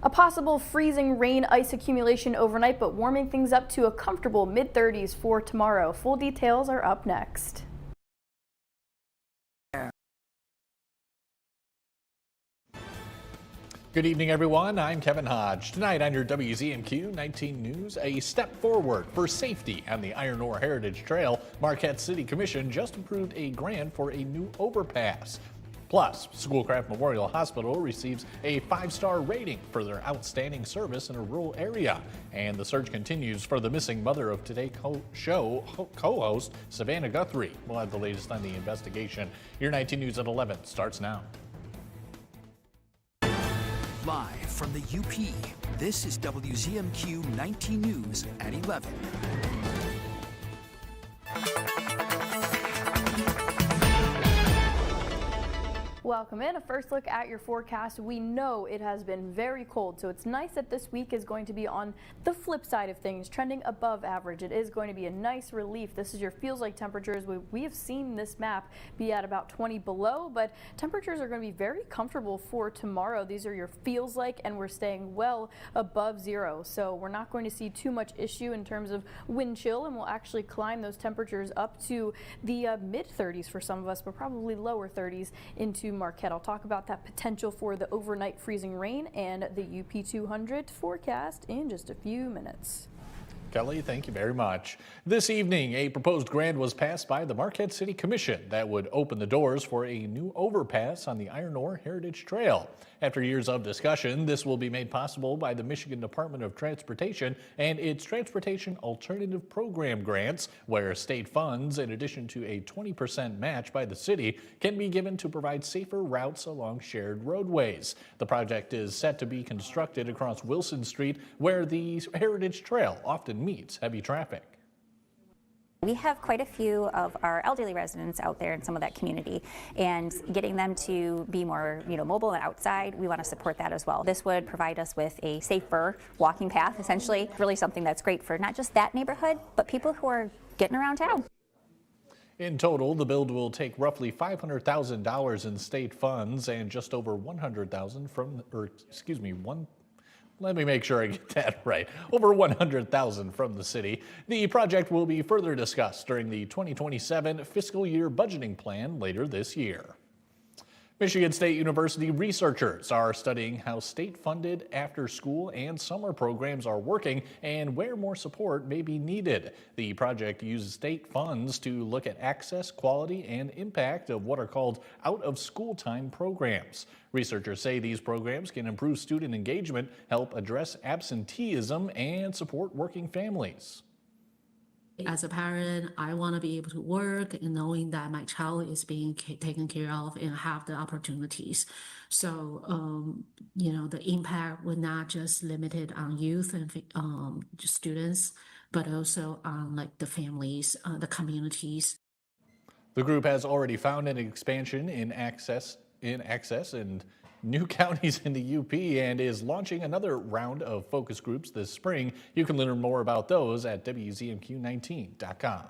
A possible freezing rain ice accumulation overnight, but warming things up to a comfortable mid-30s for tomorrow. Full details are up next. Good evening, everyone. I'm Kevin Hodge. Tonight on your WZMQ 19 News, a step forward for safety on the Iron Ore Heritage Trail. Marquette City Commission just approved a grant for a new overpass. Plus, Schoolcraft Memorial Hospital receives a 5-star rating for their outstanding service in a rural area. And the search continues for the missing mother of Today show co-host Savannah Guthrie. We'll have the latest on the investigation. Your 19 News at 11 starts now. Live from the UP, this is WZMQ 19 News at 11. Welcome in. A first look at your forecast. We know it has been very cold, so it's nice that this week is going to be on the flip side of things, trending above average. It is going to be a nice relief. This is your feels like temperatures. We have seen this map be at about 20 below, but temperatures are going to be very comfortable for tomorrow. These are your feels like, and we're staying well above zero, so we're not going to see too much issue in terms of wind chill, and we'll actually climb those temperatures up to the mid-30s for some of us, but probably lower 30s into Marquette. I'll talk about that potential for the overnight freezing rain and the UP 200 forecast in just a few minutes. Kelly, thank you very much. This evening, a proposed grant was passed by the Marquette City Commission that would open the doors for a new overpass on the Iron Ore Heritage Trail. After years of discussion, this will be made possible by the Michigan Department of Transportation and its Transportation Alternative Program grants, where state funds, in addition to a 20% match by the city, can be given to provide safer routes along shared roadways. The project is set to be constructed across Wilson Street, where the Heritage Trail often meets heavy traffic. We have quite a few of our elderly residents out there in some of that community, and getting them to be more, mobile and outside, we want to support that as well. This would provide us with a safer walking path, essentially. Really something that's great for not just that neighborhood, but people who are getting around town. In total, the build will take roughly $500,000 in state funds and just over $100,000 from, let me make sure I get that right. Over $100,000 from the city. The project will be further discussed during the 2027 fiscal year budgeting plan later this year. Michigan State University researchers are studying how state-funded after-school and summer programs are working and where more support may be needed. The project uses state funds to look at access, quality, and impact of what are called out-of-school time programs. Researchers say these programs can improve student engagement, help address absenteeism, and support working families. As a parent, I want to be able to work and knowing that my child is being taken care of and have the opportunities. So, the impact would not just limited on youth and students, but also on the families, the communities. The group has already found an expansion in access and new counties in the UP and is launching another round of focus groups this spring. You can learn more about those at WZMQ19.com.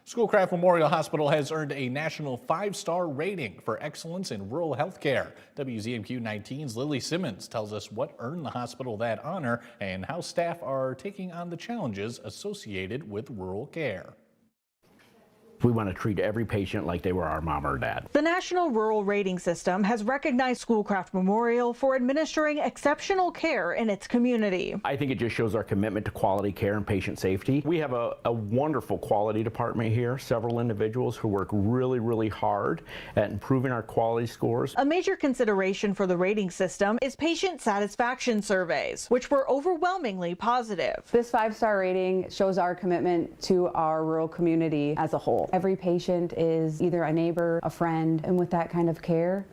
Schoolcraft Memorial Hospital has earned a national 5-star rating for excellence in rural health care. WZMQ 19's Lily Simmons tells us what earned the hospital that honor and how staff are taking on the challenges associated with rural care. We want to treat every patient like they were our mom or dad. The National Rural Rating System has recognized Schoolcraft Memorial for administering exceptional care in its community. I think it just shows our commitment to quality care and patient safety. We have a wonderful quality department here, several individuals who work really, really hard at improving our quality scores. A major consideration for the rating system is patient satisfaction surveys, which were overwhelmingly positive. This 5-star rating shows our commitment to our rural community as a whole. Every patient is either a neighbor, a friend, and with that kind of care,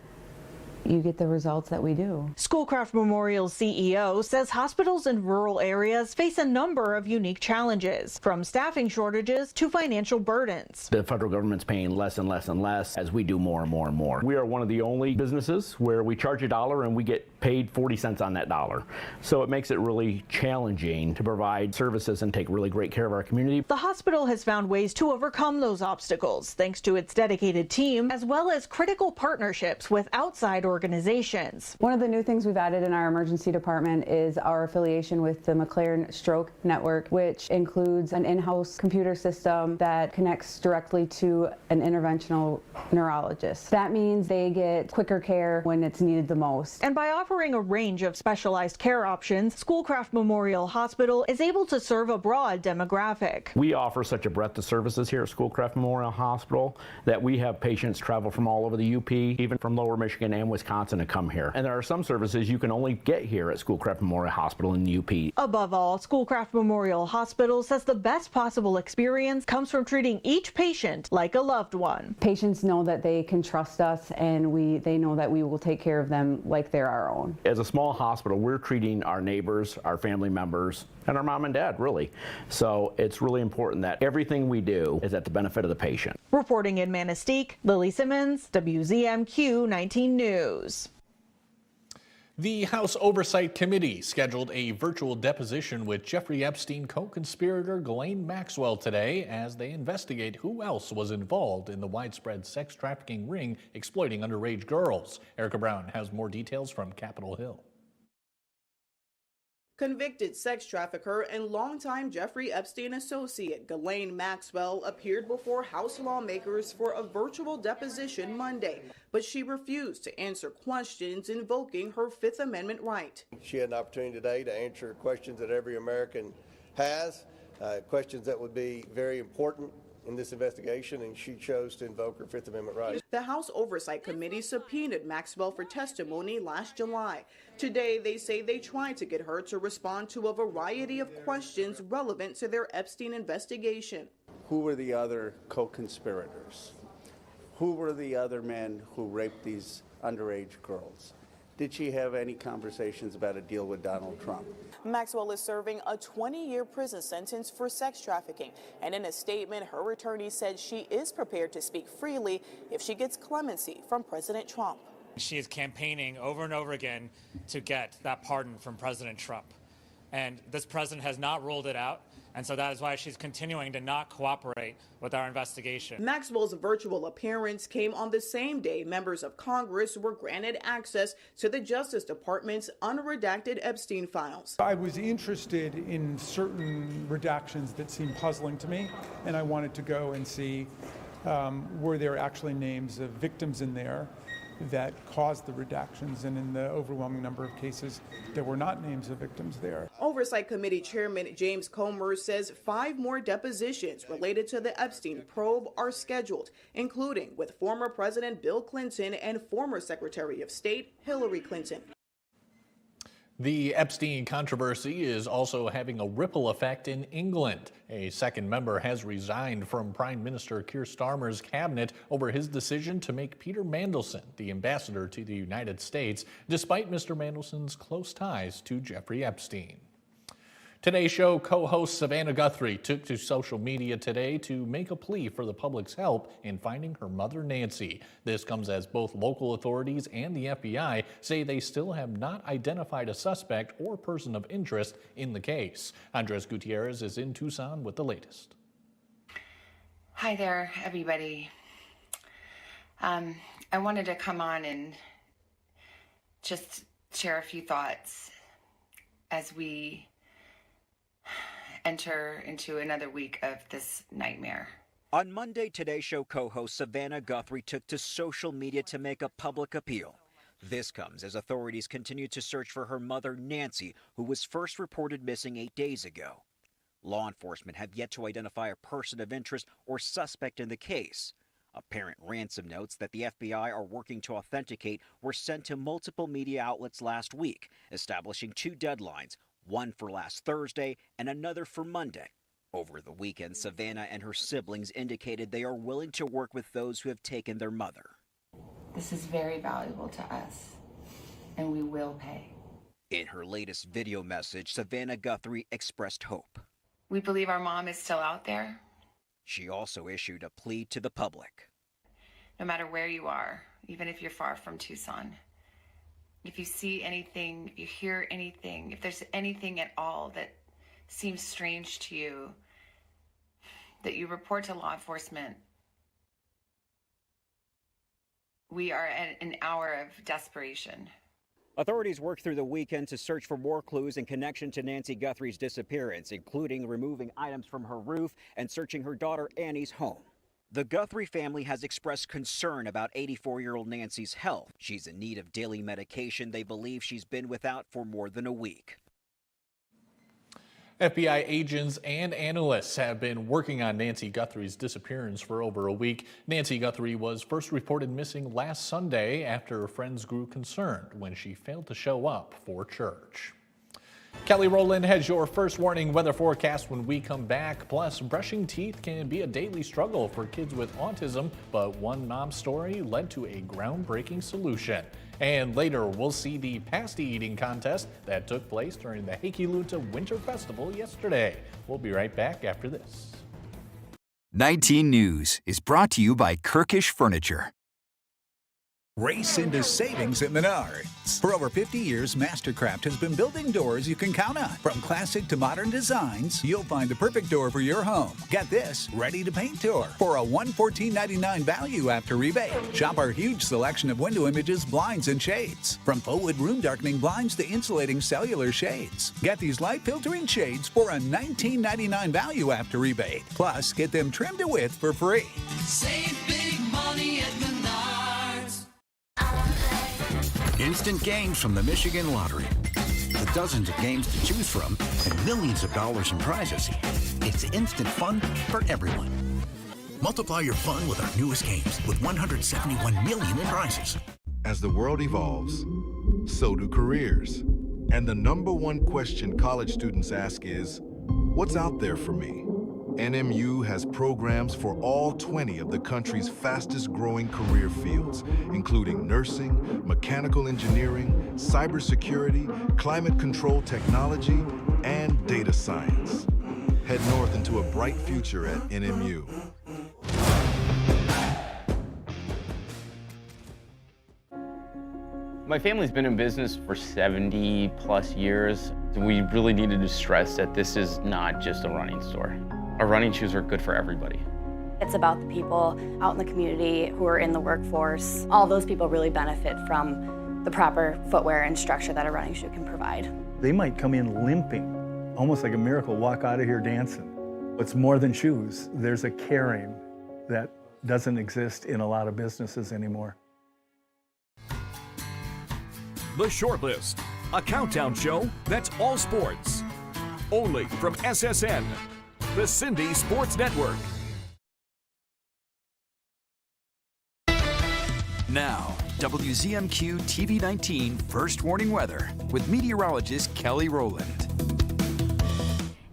you get the results that we do. Schoolcraft Memorial's CEO says hospitals in rural areas face a number of unique challenges, from staffing shortages to financial burdens. The federal government's paying less and less and less as we do more and more and more. We are one of the only businesses where we charge $1 and we get paid 40 cents on that dollar. So it makes it really challenging to provide services and take really great care of our community. The hospital has found ways to overcome those obstacles thanks to its dedicated team, as well as critical partnerships with outside organizations. One of the new things we've added in our emergency department is our affiliation with the McLaren Stroke Network, which includes an in-house computer system that connects directly to an interventional neurologist. That means they get quicker care when it's needed the most. And by offering a range of specialized care options, Schoolcraft Memorial Hospital is able to serve a broad demographic. We offer such a breadth of services here at Schoolcraft Memorial Hospital that we have patients travel from all over the UP, even from Lower Michigan and Wisconsin, to come here. And there are some services you can only get here at Schoolcraft Memorial Hospital in the UP. Above all, Schoolcraft Memorial Hospital says the best possible experience comes from treating each patient like a loved one. Patients know that they can trust us, and they know that we will take care of them like they're our own. As a small hospital, we're treating our neighbors, our family members, and our mom and dad, really. So it's really important that everything we do is at the benefit of the patient. Reporting in Manistee, Lily Simmons, WZMQ 19 News. The House Oversight Committee scheduled a virtual deposition with Jeffrey Epstein co-conspirator Ghislaine Maxwell today as they investigate who else was involved in the widespread sex trafficking ring exploiting underage girls. Erica Brown has more details from Capitol Hill. Convicted sex trafficker and longtime Jeffrey Epstein associate Ghislaine Maxwell appeared before House lawmakers for a virtual deposition Monday, but she refused to answer questions invoking her Fifth Amendment right. She had an opportunity today to answer questions that every American has, questions that would be very important in this investigation, and she chose to invoke her Fifth Amendment right. The House Oversight Committee subpoenaed Maxwell for testimony last July. Today, they say they tried to get her to respond to a variety of questions relevant to their Epstein investigation. Who were the other co-conspirators? Who were the other men who raped these underage girls? Did she have any conversations about a deal with Donald Trump? Maxwell is serving a 20-year prison sentence for sex trafficking. And in a statement, her attorney said she is prepared to speak freely if she gets clemency from President Trump. She is campaigning over and over again to get that pardon from President Trump. And this president has not ruled it out. And so that is why she's continuing to not cooperate with our investigation. Maxwell's virtual appearance came on the same day members of Congress were granted access to the Justice Department's unredacted Epstein files. I was interested in certain redactions that seemed puzzling to me, and I wanted to go and see were there actually names of victims in there that caused the redactions, and in the overwhelming number of cases, there were not names of victims there. Oversight Committee Chairman James Comer says 5 more depositions related to the Epstein probe are scheduled, including with former President Bill Clinton and former Secretary of State Hillary Clinton. The Epstein controversy is also having a ripple effect in England. A second member has resigned from Prime Minister Keir Starmer's cabinet over his decision to make Peter Mandelson the ambassador to the United States, despite Mr. Mandelson's close ties to Jeffrey Epstein. Today's show co-host Savannah Guthrie took to social media today to make a plea for the public's help in finding her mother, Nancy. This comes as both local authorities and the FBI say they still have not identified a suspect or person of interest in the case. Andres Gutierrez is in Tucson with the latest. Hi there, everybody. I wanted to come on and just share a few thoughts as we enter into another week of this nightmare. On Monday, Today Show co-host Savannah Guthrie took to social media to make a public appeal. This comes as authorities continue to search for her mother, Nancy, who was first reported missing 8 days ago. Law enforcement have yet to identify a person of interest or suspect in the case. A parent ransom notes that the FBI are working to authenticate were sent to multiple media outlets last week, establishing 2 deadlines, one for last Thursday and another for Monday. Over the weekend, Savannah and her siblings indicated they are willing to work with those who have taken their mother. This is very valuable to us, and we will pay. In her latest video message, Savannah Guthrie expressed hope. We believe our mom is still out there. She also issued a plea to the public. No matter where you are, even if you're far from Tucson, If you see anything, you hear anything, if there's anything at all that seems strange to you, that you report to law enforcement. We are at an hour of desperation. Authorities worked through the weekend to search for more clues in connection to Nancy Guthrie's disappearance, including removing items from her roof and searching her daughter Annie's home. The Guthrie family has expressed concern about 84-year-old Nancy's health. She's in need of daily medication they believe she's been without for more than a week. FBI agents and analysts have been working on Nancy Guthrie's disappearance for over a week. Nancy Guthrie was first reported missing last Sunday after friends grew concerned when she failed to show up for church. Kelly Rowland has your first warning weather forecast when we come back. Plus, brushing teeth can be a daily struggle for kids with autism, but one mom's story led to a groundbreaking solution. And later, we'll see the pasty eating contest that took place during the Heikilunta Winter Festival yesterday. We'll be right back after this. 19 News is brought to you by Kirkish Furniture. Race into savings at Menards. For over 50 years, Mastercraft has been building doors you can count on. From classic to modern designs, you'll find the perfect door for your home. Get this ready to paint tour for a $114.99 value after rebate. Shop our huge selection of window images, blinds, and shades. From faux wood room darkening blinds to insulating cellular shades. Get these light filtering shades for a $19.99 value after rebate. Plus, get them trimmed to width for free. Save big money at Menards. Instant games from the Michigan Lottery. With dozens of games to choose from and millions of dollars in prizes, it's instant fun for everyone. Multiply your fun with our newest games with 171 million in prizes. As the world evolves, so do careers. And the number one question college students ask is, what's out there for me? NMU has programs for all 20 of the country's fastest growing career fields, including nursing, mechanical engineering, cybersecurity, climate control technology, and data science. Head north into a bright future at NMU. My family's been in business for 70 plus years. We really needed to stress that this is not just a running store. Our running shoes are good for everybody. It's about the people out in the community who are in the workforce. All those people really benefit from the proper footwear and structure that a running shoe can provide. They might come in limping, almost like a miracle, walk out of here dancing. It's more than shoes. There's a caring that doesn't exist in a lot of businesses anymore. The Short List, a countdown show that's all sports. Only from SSN, the Cindy Sports Network. Now, WZMQ TV 19 First Warning Weather with meteorologist Kelly Rowland.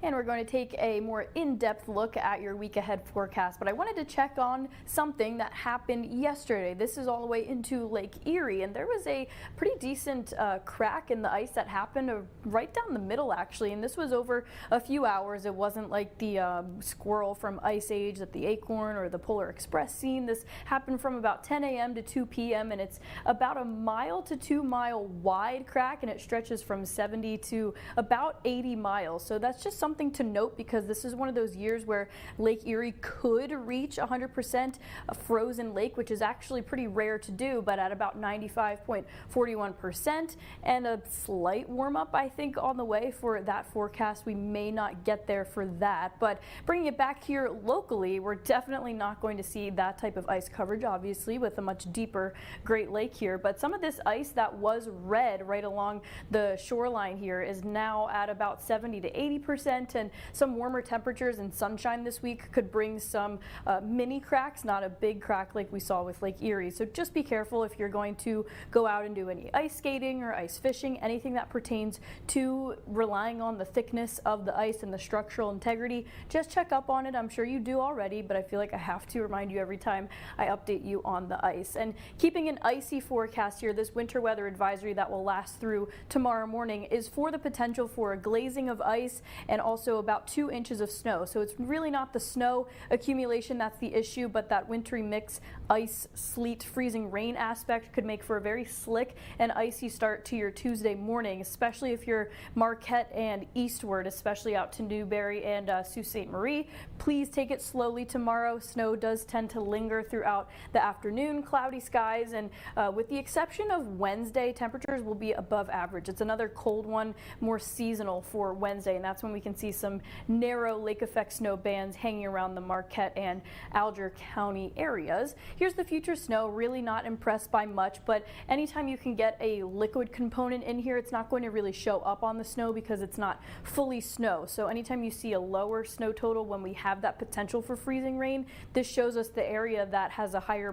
And we're going to take a more in-depth look at your week ahead forecast, but I wanted to check on something that happened yesterday. This is all the way into Lake Erie, and there was a pretty decent crack in the ice that happened right down the middle, actually, and this was over a few hours. It wasn't like the squirrel from Ice Age that the Acorn or the Polar Express seen. This happened from about 10 a.m. to 2 p.m., and it's about a mile to 2 mile wide crack, and it stretches from 70 to about 80 miles. So that's just something to note, because this is one of those years where Lake Erie could reach 100% a frozen lake, which is actually pretty rare to do, but at about 95.41% and a slight warm up, I think, on the way for that forecast. We may not get there for that, but bringing it back here locally, we're definitely not going to see that type of ice coverage, obviously, with a much deeper Great Lake here. But some of this ice that was red right along the shoreline here is now at about 70 to 80%. And some warmer temperatures and sunshine this week could bring some mini cracks, not a big crack like we saw with Lake Erie. So just be careful if you're going to go out and do any ice skating or ice fishing, anything that pertains to relying on the thickness of the ice and the structural integrity. Just check up on it. I'm sure you do already, but I feel like I have to remind you every time I update you on the ice. And keeping an icy forecast here, this winter weather advisory that will last through tomorrow morning is for the potential for a glazing of ice and also also about 2 inches of snow. So it's really not the snow accumulation that's the issue, but that wintry mix, ice, sleet, freezing rain aspect could make for a very slick and icy start to your Tuesday morning, especially if you're Marquette and eastward, especially out to Newberry and Sault Ste. Marie. Please take it slowly tomorrow. Snow does tend to linger throughout the afternoon, cloudy skies, and with the exception of Wednesday, temperatures will be above average. It's another cold one, more seasonal for Wednesday, and that's when we can see some narrow lake effect snow bands hanging around the Marquette and Alger County areas. Here's the future snow. Really not impressed by much, but anytime you can get a liquid component in here, it's not going to really show up on the snow because it's not fully snow. So anytime you see a lower snow total when we have that potential for freezing rain, this shows us the area that has a higher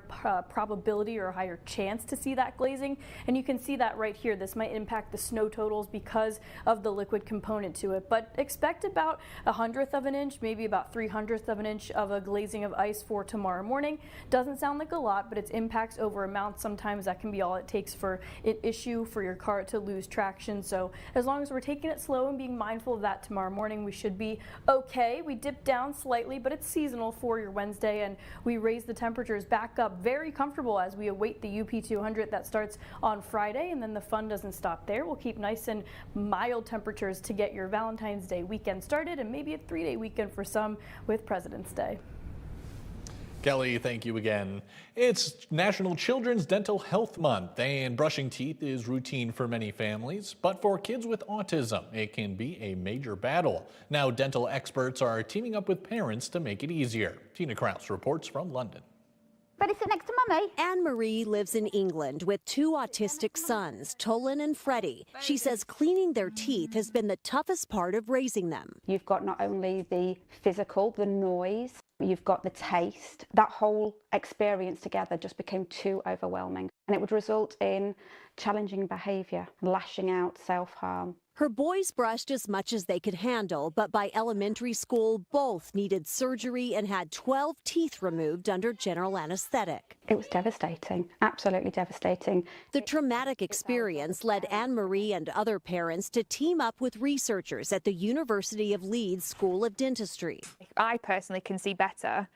probability or a higher chance to see that glazing. And you can see that right here. This might impact the snow totals because of the liquid component to it. But expect about 1/100 of an inch, maybe about 3/100 of an inch of a glazing of ice for tomorrow morning. Doesn't sound like a lot, but it's impacts over amounts. Sometimes that can be all it takes for an issue for your car to lose traction. So as long as we're taking it slow and being mindful of that tomorrow morning, we should be okay. We dip down slightly, but it's seasonal for your Wednesday, and we raise the temperatures back up very comfortable as we await the UP 200 that starts on Friday, and then the fun doesn't stop there. We'll keep nice and mild temperatures to get your Valentine's Day weekend started, and maybe a 3-day weekend for some with President's Day. Kelly, thank you again. It's National Children's Dental Health Month, and brushing teeth is routine for many families, but for kids with autism, it can be a major battle. Now, dental experts are teaming up with parents to make it easier. Tina Kraus reports from London. Ready, sit next to Mummy. Anne-Marie lives in England with 2 autistic sons, Tolan and Freddie. She says cleaning their teeth has been the toughest part of raising them. You've got not only the physical, the noise, you've got the taste. That whole experience together just became too overwhelming, and it would result in challenging behaviour, lashing out, self-harm. Her boys brushed as much as they could handle, but by elementary school, both needed surgery and had 12 teeth removed under general anesthetic. It was devastating, absolutely devastating. The traumatic experience led Anne-Marie and other parents to team up with researchers at the University of Leeds School of Dentistry. I personally can see better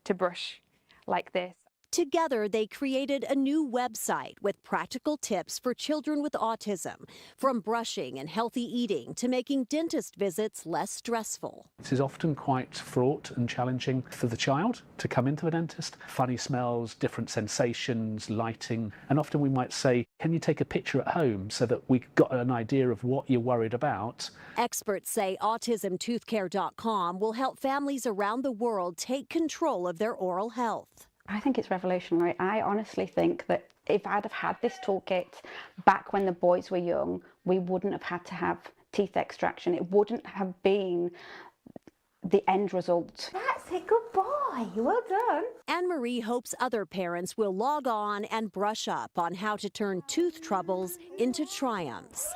to brush like this. Together, they created a new website with practical tips for children with autism, from brushing and healthy eating to making dentist visits less stressful. It is often quite fraught and challenging for the child to come into the dentist. Funny smells, different sensations, lighting, and often we might say, can you take a picture at home so that we got an idea of what you're worried about? Experts say autismtoothcare.com will help families around the world take control of their oral health. I think it's revolutionary. I honestly think that if I'd have had this toolkit back when the boys were young, we wouldn't have had to have teeth extraction. It wouldn't have been the end result. That's it, good boy, well done. Anne-Marie hopes other parents will log on and brush up on how to turn tooth troubles into triumphs.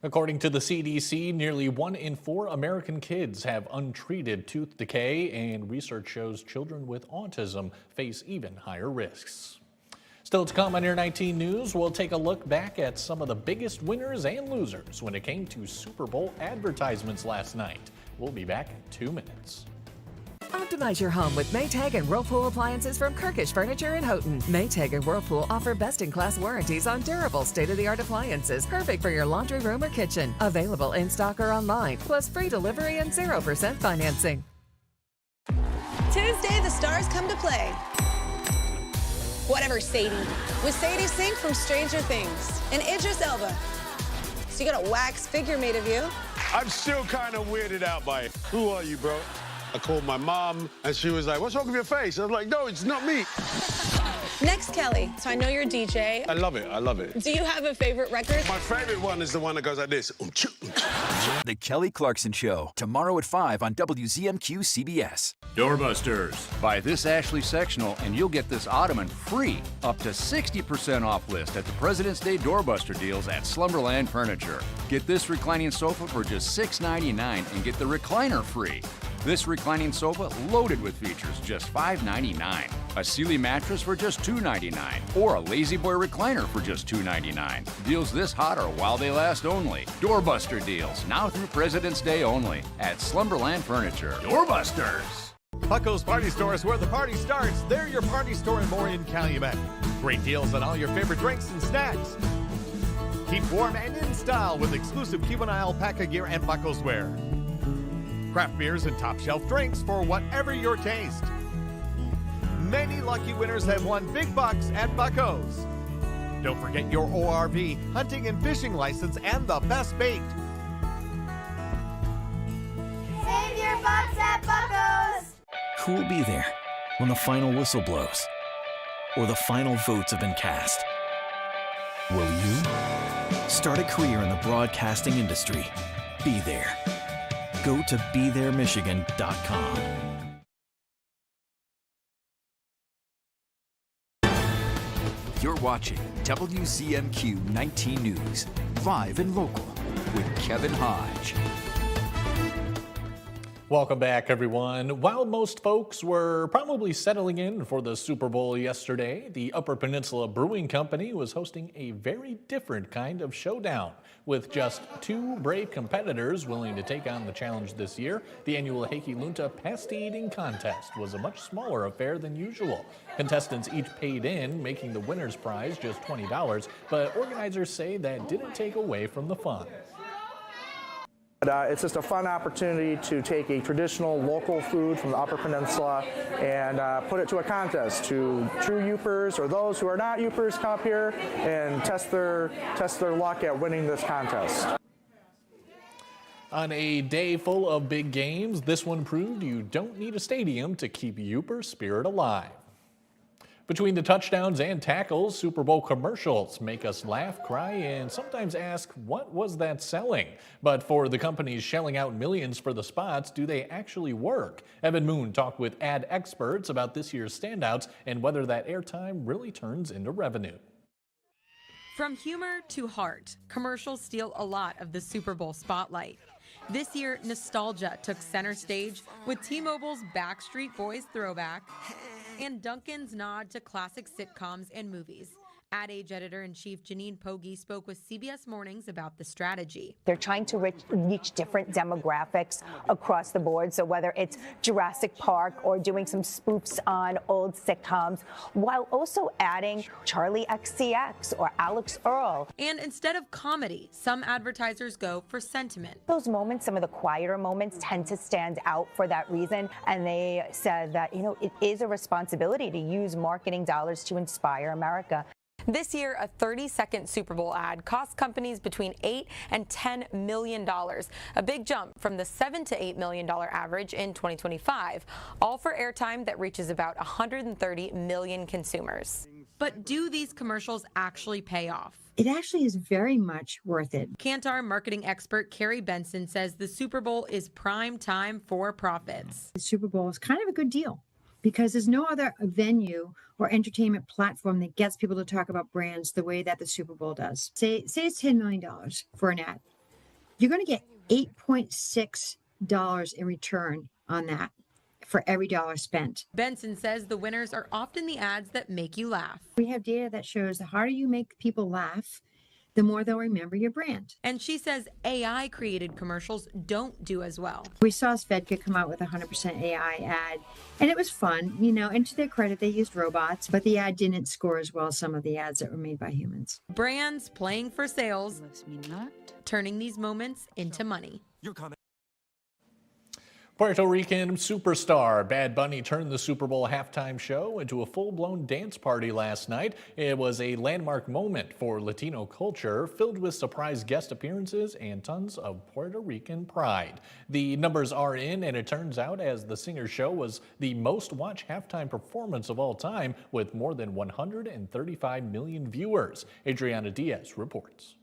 According to the CDC, nearly 1 in 4 American kids have untreated tooth decay, and research shows children with autism face even higher risks. Still to come on your 19 News, we'll take a look back at some of the biggest winners and losers when it came to Super Bowl advertisements last night. We'll be back in 2 minutes. Optimize your home with Maytag and Whirlpool appliances from Kirkish Furniture in Houghton. Maytag and Whirlpool offer best-in-class warranties on durable, state-of-the-art appliances, perfect for your laundry room or kitchen. Available in stock or online, plus free delivery and 0% financing. Tuesday, the stars come to play. Whatever, Sadie. With Sadie Sink from Stranger Things and Idris Elba. So you got a wax figure made of you. I'm still kind of weirded out by it. Who are you, bro? I called my mom, and she was like, what's wrong with your face? I was like, no, it's not me. Next, Kelly. So I know you're a DJ. I love it. I love it. Do you have a favorite record? My favorite one is the one that goes like this. The Kelly Clarkson Show, tomorrow at 5 on WZMQ CBS. Doorbusters. Buy this Ashley sectional and you'll get this ottoman free. Up to 60% off list at the President's Day doorbuster deals at Slumberland Furniture. Get this reclining sofa for just $6.99 and get the recliner free. This reclining sofa loaded with features, just $5.99. A Sealy mattress for just $2.99, or a Lazy Boy recliner for just $2.99. Deals this hot are while they last only. Doorbuster deals, now through President's Day only, at Slumberland Furniture. Doorbusters! Bucko's Party Store is where the party starts. They're your party store and more in Calumet. Great deals on all your favorite drinks and snacks. Keep warm and in style with exclusive Keweenaw alpaca gear and Bucko's wear. Craft beers and top shelf drinks for whatever your taste. Many lucky winners have won big bucks at Bucko's. Don't forget your ORV, hunting and fishing license, and the best bait. Save your bucks at Bucko's! Who will be there when the final whistle blows or the final votes have been cast? Will you? Start a career in the broadcasting industry. Be there. Go to BeThereMichigan.com. You're watching WZMQ 19 News, live and local, with Kevin Hodge. Welcome back, everyone. While most folks were probably settling in for the Super Bowl yesterday, the Upper Peninsula Brewing Company was hosting a very different kind of showdown. With just 2 brave competitors willing to take on the challenge this year, the annual Heike Lunta Pasty Eating Contest was a much smaller affair than usual. Contestants each paid in, making the winner's prize just $20, but organizers say that didn't take away from the fun. It's just a fun opportunity to take a traditional local food from the Upper Peninsula and put it to a contest to true Yoopers or those who are not Yoopers come up here and test their luck at winning this contest. On a day full of big games, this one proved you don't need a stadium to keep Yooper spirit alive. Between the touchdowns and tackles, Super Bowl commercials make us laugh, cry, and sometimes ask, what was that selling? But for the companies shelling out millions for the spots, do they actually work? Evan Moon talked with ad experts about this year's standouts and whether that airtime really turns into revenue. From humor to heart, commercials steal a lot of the Super Bowl spotlight. This year, nostalgia took center stage with T-Mobile's Backstreet Boys throwback and Duncan's nod to classic sitcoms and movies. Ad Age Editor-in-Chief Janine Pogge spoke with CBS Mornings about the strategy. They're trying to reach different demographics across the board. So whether it's Jurassic Park or doing some spoofs on old sitcoms, while also adding Charlie XCX or Alex Earl. And instead of comedy, some advertisers go for sentiment. Those moments, some of the quieter moments, tend to stand out for that reason. And they said that, it is a responsibility to use marketing dollars to inspire America. This year, a 30-second Super Bowl ad cost companies between $8 and $10 million, a big jump from the $7 to $8 million average in 2025, all for airtime that reaches about 130 million consumers. But do these commercials actually pay off? It actually is very much worth it. Kantar marketing expert Carrie Benson says the Super Bowl is prime time for profits. The Super Bowl is kind of a good deal, because there's no other venue or entertainment platform that gets people to talk about brands the way that the Super Bowl does. Say it's $10 million for an ad. You're going to get $8.6 in return on that for every dollar spent. Benson says the winners are often the ads that make you laugh. We have data that shows the harder you make people laugh, the more they'll remember your brand. And she says AI-created commercials don't do as well. We saw Svedka come out with a 100% AI ad, and it was fun, and to their credit, they used robots, but the ad didn't score as well as some of the ads that were made by humans. Brands playing for sales, turning these moments into money. Puerto Rican superstar Bad Bunny turned the Super Bowl halftime show into a full-blown dance party last night. It was a landmark moment for Latino culture, filled with surprise guest appearances and tons of Puerto Rican pride. The numbers are in, and it turns out as the singer's show was the most-watched halftime performance of all time, with more than 135 million viewers. Adriana Diaz reports.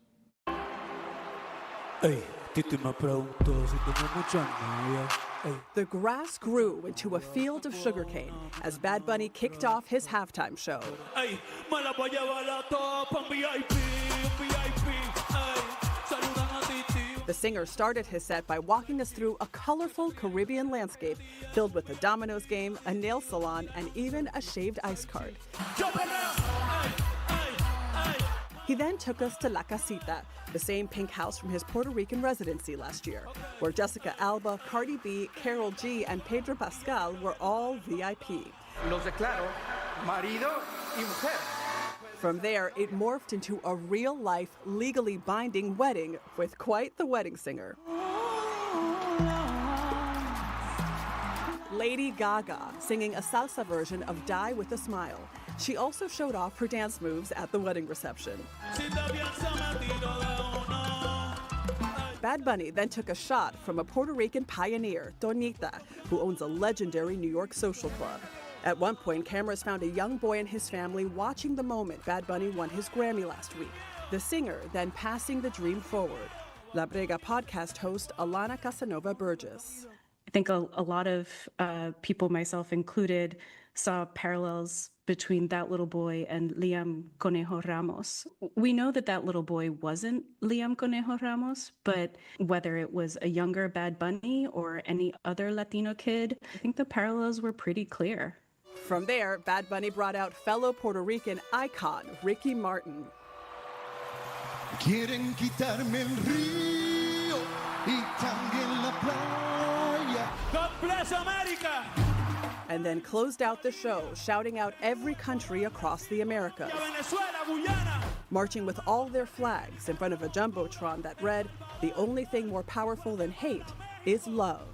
The grass grew into a field of sugarcane as Bad Bunny kicked off his halftime show. The singer started his set by walking us through a colorful Caribbean landscape filled with a dominoes game, a nail salon, and even a shaved ice cart. He then took us to La Casita, the same pink house from his Puerto Rican residency last year, where Jessica Alba, Cardi B, Karol G, and Pedro Pascal were all VIP. Los declaro marido y mujer. From there, it morphed into a real-life, legally binding wedding with quite the wedding singer. Lady Gaga, singing a salsa version of Die With a Smile. She also showed off her dance moves at the wedding reception. Bad Bunny then took a shot from a Puerto Rican pioneer, Tonita, who owns a legendary New York social club. At one point, cameras found a young boy and his family watching the moment Bad Bunny won his Grammy last week. The singer then passing the dream forward. La Brega podcast host Alana Casanova Burgess. I think a lot of people, myself included, saw parallels between that little boy and Liam Conejo Ramos. We know that that little boy wasn't Liam Conejo Ramos, but whether it was a younger Bad Bunny or any other Latino kid, I think the parallels were pretty clear. From there, Bad Bunny brought out fellow Puerto Rican icon Ricky Martin. Quieren quitarme el río y también la playa. God bless America! And then closed out the show, shouting out every country across the Americas. Marching with all their flags in front of a jumbotron that read, "The only thing more powerful than hate is love."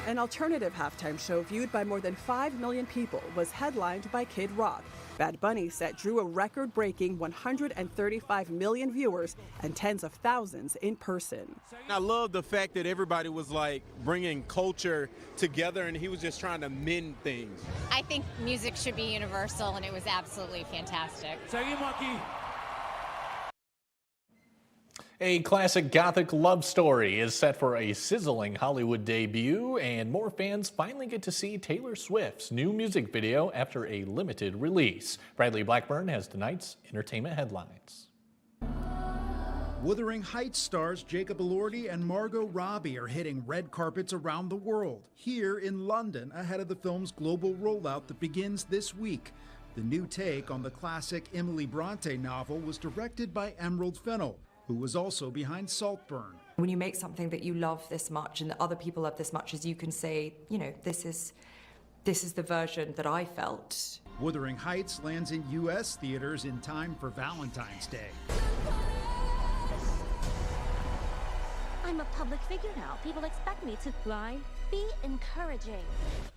An alternative halftime show viewed by more than 5 million people was headlined by Kid Rock. Bad Bunny's set drew a record-breaking 135 million viewers and tens of thousands in person. I love the fact that everybody was like bringing culture together and he was just trying to mend things. I think music should be universal and it was absolutely fantastic. Seguimos aquí. A classic gothic love story is set for a sizzling Hollywood debut, and more fans finally get to see Taylor Swift's new music video after a limited release. Bradley Blackburn has tonight's entertainment headlines. Wuthering Heights stars Jacob Elordi and Margot Robbie are hitting red carpets around the world, here in London ahead of the film's global rollout that begins this week. The new take on the classic Emily Bronte novel was directed by Emerald Fennell, who was also behind Saltburn. When you make something that you love this much and that other people love this much, as you can say, you know, this is the version that I felt. Wuthering Heights lands in U.S. theaters in time for Valentine's Day. I'm a public figure now. People expect me to fly. Be encouraging.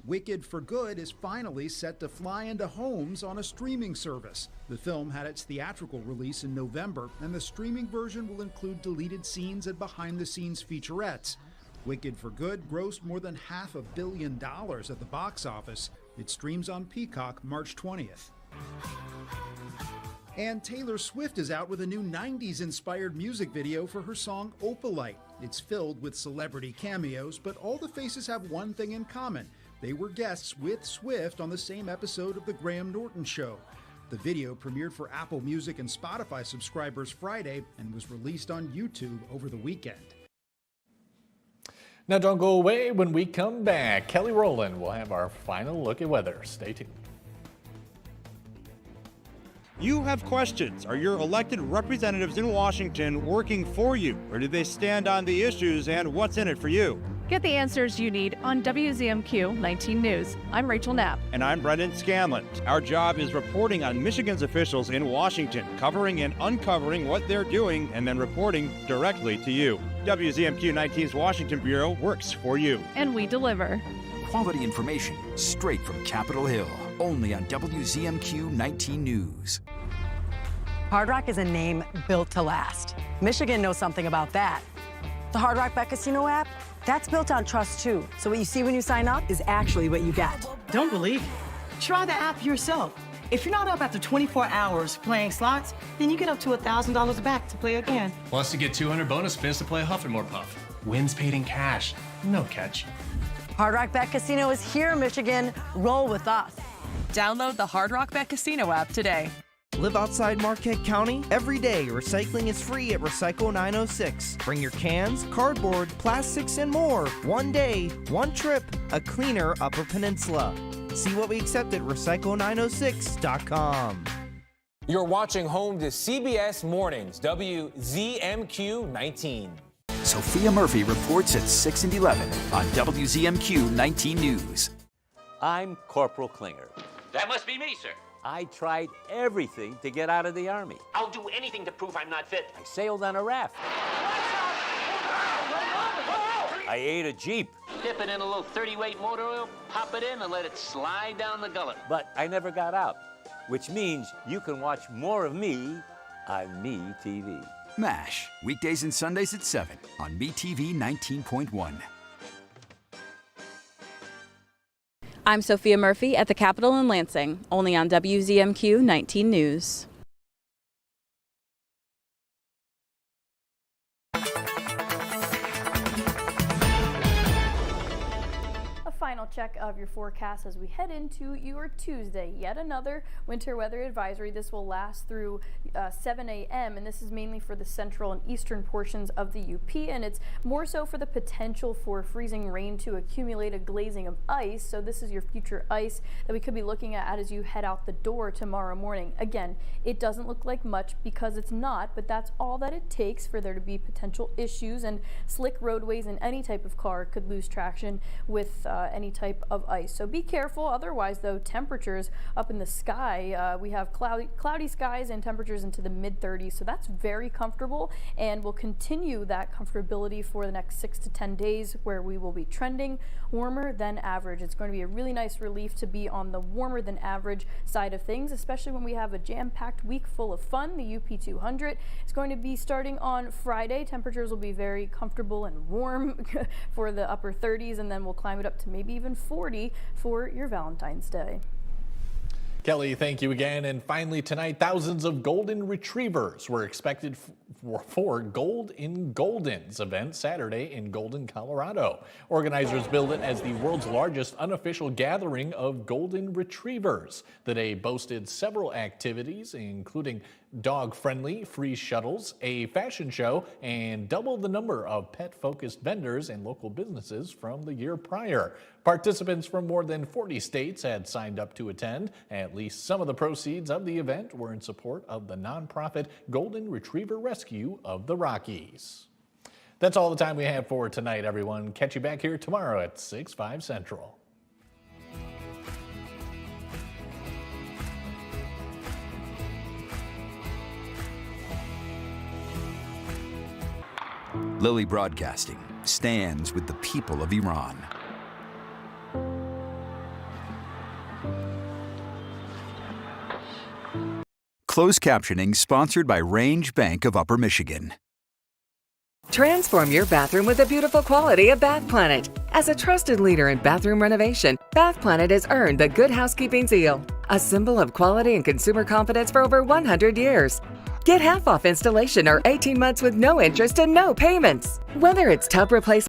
Wicked for Good is finally set to fly into homes on a streaming service. The film had its theatrical release in November, and the streaming version will include deleted scenes and behind-the-scenes featurettes. Wicked for Good grossed more than $500 million at the box office. It streams on Peacock March 20th. And Taylor Swift is out with a new 90s-inspired music video for her song Opalite. It's filled with celebrity cameos, but all the faces have one thing in common. They were guests with Swift on the same episode of The Graham Norton Show. The video premiered for Apple Music and Spotify subscribers Friday and was released on YouTube over the weekend. Now don't go away. When we come back, Kelly Rowland will have our final look at weather. Stay tuned. You have questions. Are your elected representatives in Washington working for you, or do they stand on the issues and what's in it for you? Get the answers you need on WZMQ 19 News. I'm Rachel Knapp. And I'm Brendan Scanlon. Our job is reporting on Michigan's officials in Washington, covering and uncovering what they're doing, and then reporting directly to you. WZMQ 19's Washington Bureau works for you. And we deliver. Quality information straight from Capitol Hill. Only on WZMQ 19 News. Hard Rock is a name built to last. Michigan knows something about that. The Hard Rock Bet Casino app, that's built on trust too. So what you see when you sign up is actually what you get. Don't believe it? Try the app yourself. If you're not up after 24 hours playing slots, then you get up to $1,000 back to play again. Wants to get 200 bonus spins to play Huff and More Puff. Wins paid in cash. No catch. Hard Rock Bet Casino is here, Michigan. Roll with us. Download the Hard Rock Bet Casino app today. Live outside Marquette County? Every day, recycling is free at Recycle 906. Bring your cans, cardboard, plastics, and more. One day, one trip, a cleaner Upper Peninsula. See what we accept at recycle906.com. You're watching home to CBS Mornings, WZMQ 19. Sophia Murphy reports at 6 and 11 on WZMQ 19 News. I'm Corporal Klinger. That must be me, sir. I tried everything to get out of the Army. I'll do anything to prove I'm not fit. I sailed on a raft. I ate a Jeep. Dip it in a little 30-weight motor oil, pop it in, and let it slide down the gullet. But I never got out, which means you can watch more of me on MeTV. MASH, weekdays and Sundays at 7 on MeTV 19.1. I'm Sophia Murphy at the Capitol in Lansing, only on WZMQ 19 News. Final check of your forecast as we head into your Tuesday. Yet another winter weather advisory. This will last through 7 a.m. and this is mainly for the central and eastern portions of the UP, and it's more so for the potential for freezing rain to accumulate a glazing of ice. So this is your future ice that we could be looking at as you head out the door tomorrow morning. Again, it doesn't look like much because it's not, but that's all that it takes for there to be potential issues, and slick roadways and any type of car could lose traction with any type of ice. So be careful. Otherwise, though, temperatures up in the sky, we have cloudy skies and temperatures into the mid-30s. So that's very comfortable, and we'll continue that comfortability for the next 6 to 10 days, where we will be trending warmer than average. It's going to be a really nice relief to be on the warmer than average side of things, especially when we have a jam-packed week full of fun. The UP 200 is going to be starting on Friday. Temperatures will be very comfortable and warm for the upper 30s, and then we'll climb it up to maybe even 40 for your Valentine's Day. Kelly, thank you again. And finally tonight, thousands of golden retrievers were expected for Gold in Golden's event Saturday in Golden, Colorado. Organizers billed it as the world's largest unofficial gathering of golden retrievers. The day boasted several activities, including dog-friendly free shuttles, a fashion show, and double the number of pet-focused vendors and local businesses from the year prior. Participants from more than 40 states had signed up to attend. At least some of the proceeds of the event were in support of the nonprofit Golden Retriever Rescue of the Rockies. That's all the time we have for tonight, everyone. Catch you back here tomorrow at 6/5 Central. Lily Broadcasting stands with the people of Iran. Closed captioning sponsored by Range Bank of Upper Michigan. Transform your bathroom with the beautiful quality of Bath Planet. As a trusted leader in bathroom renovation, Bath Planet has earned the Good Housekeeping seal, a symbol of quality and consumer confidence for over 100 years. Get half off installation or 18 months with no interest and no payments. Whether it's tub replacement